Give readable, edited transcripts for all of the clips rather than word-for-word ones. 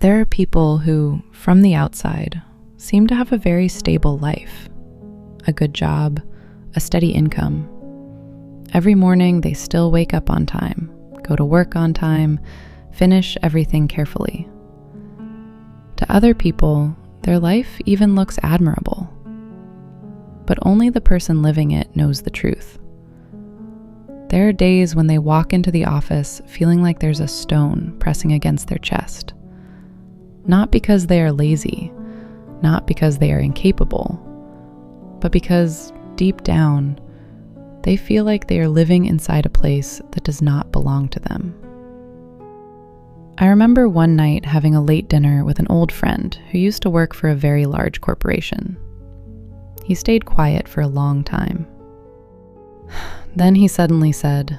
There are people who, from the outside, seem to have a very stable life, a good job, a steady income. Every morning they still wake up on time, go to work on time, finish everything carefully. To other people, their life even looks admirable. But only the person living it knows the truth. There are days when they walk into the office feeling like there's a stone pressing against their chest. Not because they are lazy, not because they are incapable, but because, deep down, they feel like they are living inside a place that does not belong to them. I remember one night having a late dinner with an old friend who used to work for a very large corporation. He stayed quiet for a long time. Then he suddenly said,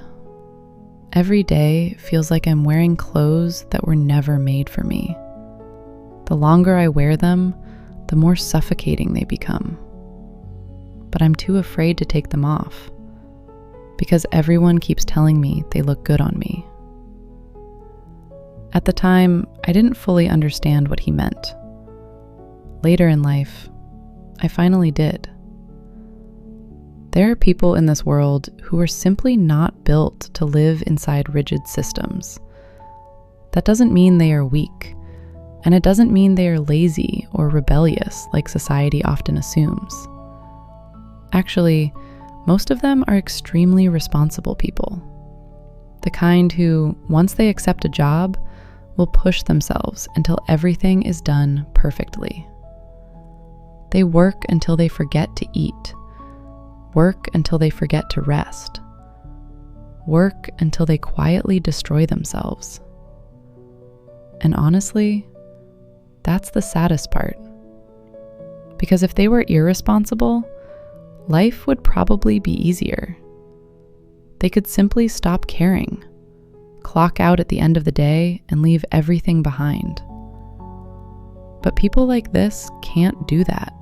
"Every day feels like I'm wearing clothes that were never made for me. The longer I wear them, the more suffocating they become. But I'm too afraid to take them off, because everyone keeps telling me they look good on me." At the time, I didn't fully understand what he meant. Later in life, I finally did. There are people in this world who are simply not built to live inside rigid systems. That doesn't mean they are weak, and it doesn't mean they are lazy or rebellious like society often assumes. Actually, most of them are extremely responsible people. The kind who, once they accept a job, will push themselves until everything is done perfectly. They work until they forget to eat, work until they forget to rest, work until they quietly destroy themselves. And honestly, that's the saddest part. Because if they were irresponsible, life would probably be easier. They could simply stop caring, clock out at the end of the day, and leave everything behind. But people like this can't do that.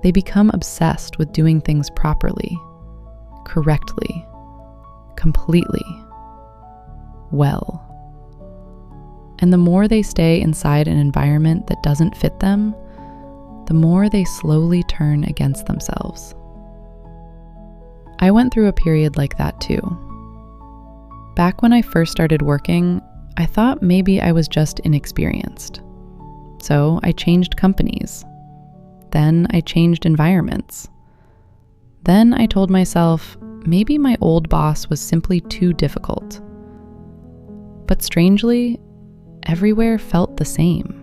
They become obsessed with doing things properly, correctly, completely, well. And the more they stay inside an environment that doesn't fit them, the more they slowly turn against themselves. I went through a period like that too. Back when I first started working, I thought maybe I was just inexperienced. So I changed companies. Then I changed environments. Then I told myself maybe my old boss was simply too difficult. But strangely, everywhere felt the same.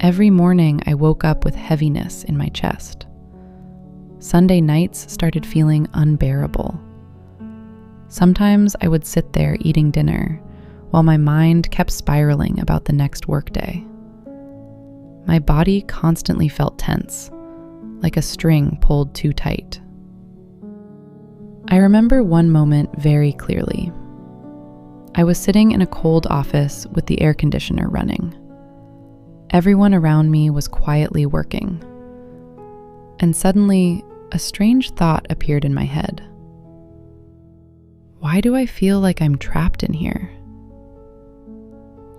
Every morning I woke up with heaviness in my chest. Sunday nights started feeling unbearable. Sometimes I would sit there eating dinner while my mind kept spiraling about the next workday. My body constantly felt tense, like a string pulled too tight. I remember one moment very clearly. I was sitting in a cold office with the air conditioner running. Everyone around me was quietly working. And suddenly, a strange thought appeared in my head. Why do I feel like I'm trapped in here?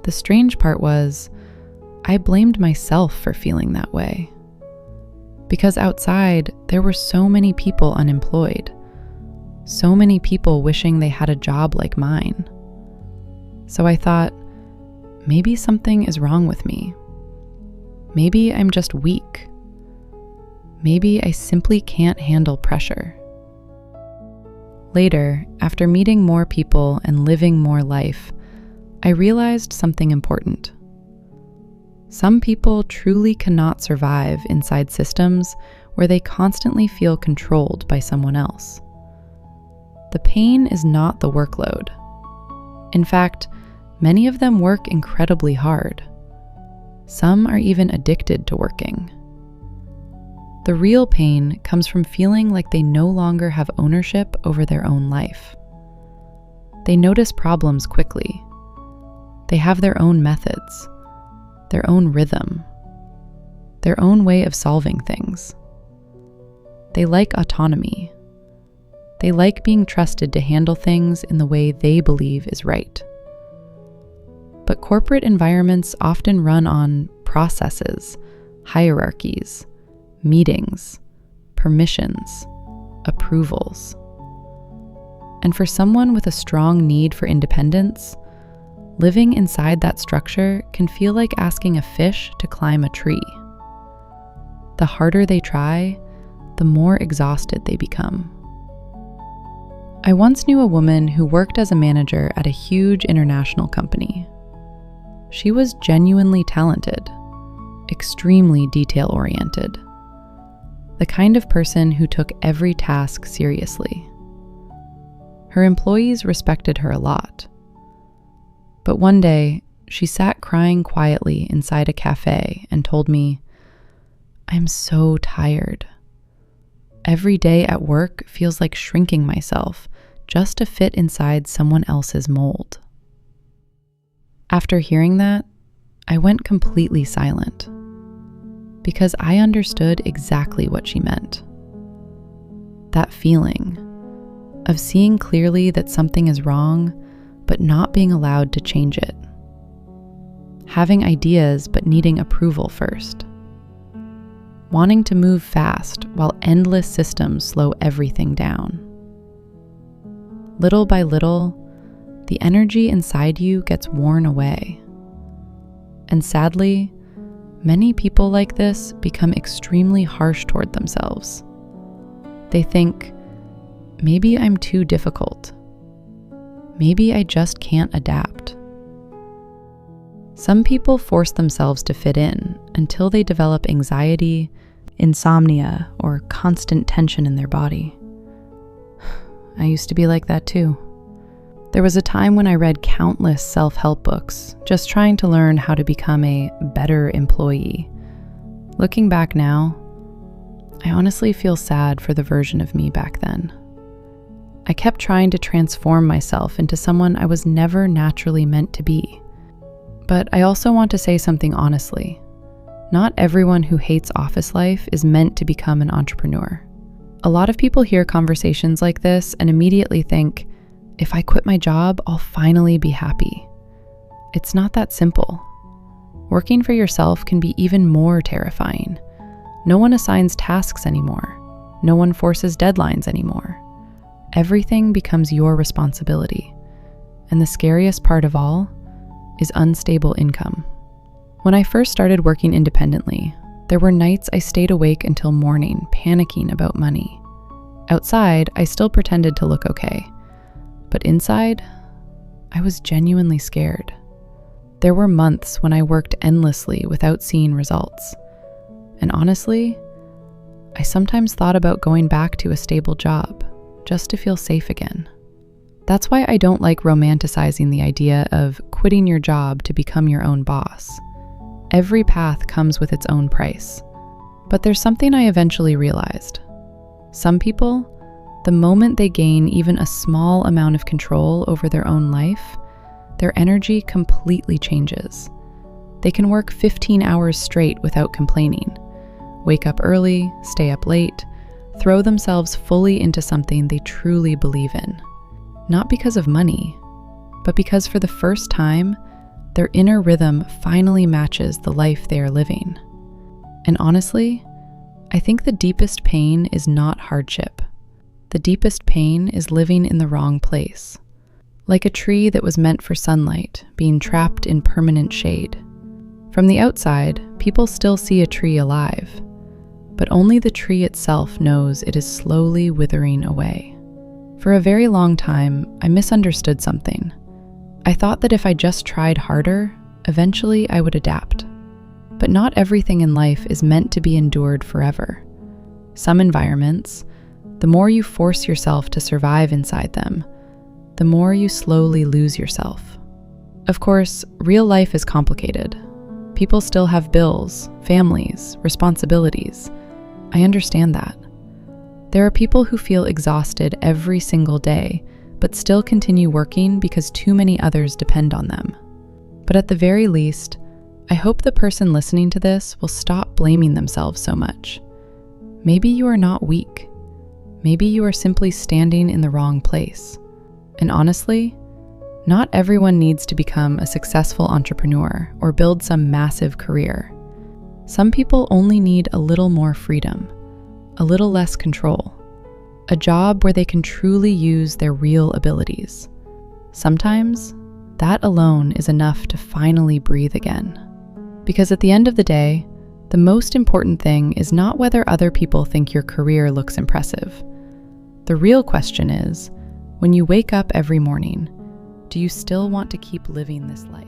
The strange part was, I blamed myself for feeling that way. Because outside, there were so many people unemployed. So many people wishing they had a job like mine. So I thought, maybe something is wrong with me. Maybe I'm just weak. Maybe I simply can't handle pressure. Later, after meeting more people and living more life, I realized something important. Some people truly cannot survive inside systems where they constantly feel controlled by someone else. The pain is not the workload. In fact, many of them work incredibly hard. Some are even addicted to working. The real pain comes from feeling like they no longer have ownership over their own life. They notice problems quickly. They have their own methods, their own rhythm, their own way of solving things. They like autonomy. They like being trusted to handle things in the way they believe is right. But corporate environments often run on processes, hierarchies, meetings, permissions, approvals. And for someone with a strong need for independence, living inside that structure can feel like asking a fish to climb a tree. The harder they try, the more exhausted they become. I once knew a woman who worked as a manager at a huge international company. She was genuinely talented, extremely detail-oriented, the kind of person who took every task seriously. Her employees respected her a lot. But one day, she sat crying quietly inside a cafe and told me, "I'm so tired. Every day at work feels like shrinking myself just to fit inside someone else's mold." After hearing that, I went completely silent because I understood exactly what she meant. That feeling of seeing clearly that something is wrong, but not being allowed to change it. Having ideas, but needing approval first. Wanting to move fast while endless systems slow everything down. Little by little, the energy inside you gets worn away. And sadly, many people like this become extremely harsh toward themselves. They think, maybe I'm too difficult. Maybe I just can't adapt. Some people force themselves to fit in until they develop anxiety, insomnia, or constant tension in their body. I used to be like that too. There was a time when I read countless self-help books, just trying to learn how to become a better employee. Looking back now, I honestly feel sad for the version of me back then. I kept trying to transform myself into someone I was never naturally meant to be. But I also want to say something honestly. Not everyone who hates office life is meant to become an entrepreneur. A lot of people hear conversations like this and immediately think, if I quit my job, I'll finally be happy. It's not that simple. Working for yourself can be even more terrifying. No one assigns tasks anymore. No one forces deadlines anymore. Everything becomes your responsibility. And the scariest part of all is unstable income. When I first started working independently, there were nights I stayed awake until morning, panicking about money. Outside, I still pretended to look okay. But inside, I was genuinely scared. There were months when I worked endlessly without seeing results. And honestly, I sometimes thought about going back to a stable job, just to feel safe again. That's why I don't like romanticizing the idea of quitting your job to become your own boss. Every path comes with its own price. But there's something I eventually realized. Some people, the moment they gain even a small amount of control over their own life, their energy completely changes. They can work 15 hours straight without complaining, wake up early, stay up late, throw themselves fully into something they truly believe in. Not because of money, but because for the first time, their inner rhythm finally matches the life they are living. And honestly, I think the deepest pain is not hardship. The deepest pain is living in the wrong place. Like a tree that was meant for sunlight, being trapped in permanent shade. From the outside, people still see a tree alive, but only the tree itself knows it is slowly withering away. For a very long time, I misunderstood something. I thought that if I just tried harder, eventually I would adapt. But not everything in life is meant to be endured forever. Some environments, the more you force yourself to survive inside them, the more you slowly lose yourself. Of course, real life is complicated. People still have bills, families, responsibilities. I understand that. There are people who feel exhausted every single day, but still continue working because too many others depend on them. But at the very least, I hope the person listening to this will stop blaming themselves so much. Maybe you are not weak. Maybe you are simply standing in the wrong place. And honestly, Not everyone needs to become a successful entrepreneur or build some massive career. Some people only need a little more freedom, a little less control, a job where they can truly use their real abilities. Sometimes, that alone is enough to finally breathe again. Because at the end of the day, the most important thing is not whether other people think your career looks impressive. The real question is, when you wake up every morning, do you still want to keep living this life?